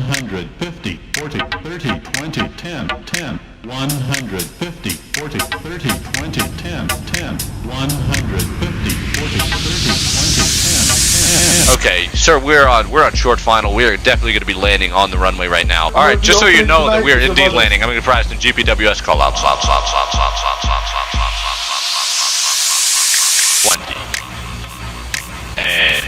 150, 40, 30, 20, 10, 150, 150, 40, 30, 20, 10. Okay, sir, we're on short final. We are definitely going to be landing on the runway right now. All right, just so you know that we are indeed landing. I'm going to provide some GPWS call outs. 20. And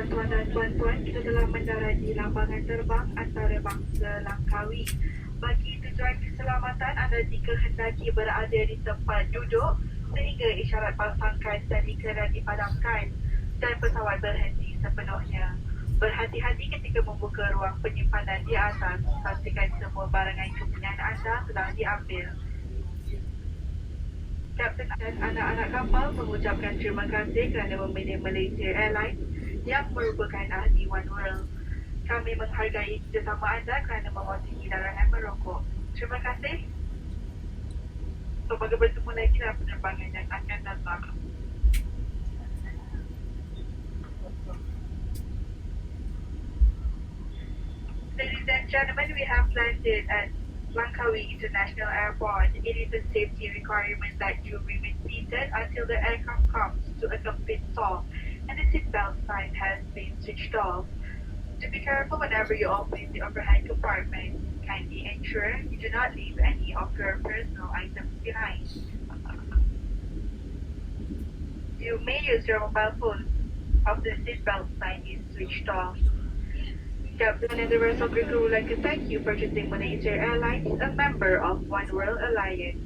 tuan dan tuan-tuan, kita telah mendarat di lambangan terbang antarabangsa Langkawi. Bagi tujuan keselamatan, anda dikehendaki berada di tempat duduk sehingga isyarat pasangkan tadikeran dipadamkan dan pesawat berhenti sepenuhnya. Berhati-hati ketika membuka ruang penyimpanan di atas. Pastikan semua barangan kepunyaan anda telah diambil. Kapten dan anak-anak kapal mengucapkan terima kasih kerana memilih Malaysia Airlines yang merupakan ahli One World. Kami menghargai kerjasama anda kerana mematuhi larangan merokok. Terima kasih. Semoga bertemu lagi dalam penerbangan yang akan datang. Ladies and gentlemen, we have landed at Langkawi International Airport. It is a safety requirement that you remain seated until the aircraft comes to a complete stop and the seatbelt sign has been switched off. To be careful whenever you open the overhead compartment, kindly ensure you do not leave any of your personal items behind. You may use your mobile phone after the seatbelt sign is switched off. Captain and the rest of your crew would like to thank you for choosing Malaysia Airlines, a member of One World Alliance.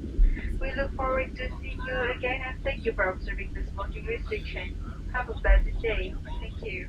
We look forward to seeing you again and thank you for observing the smoking restriction. Have a pleasant day. Thank you.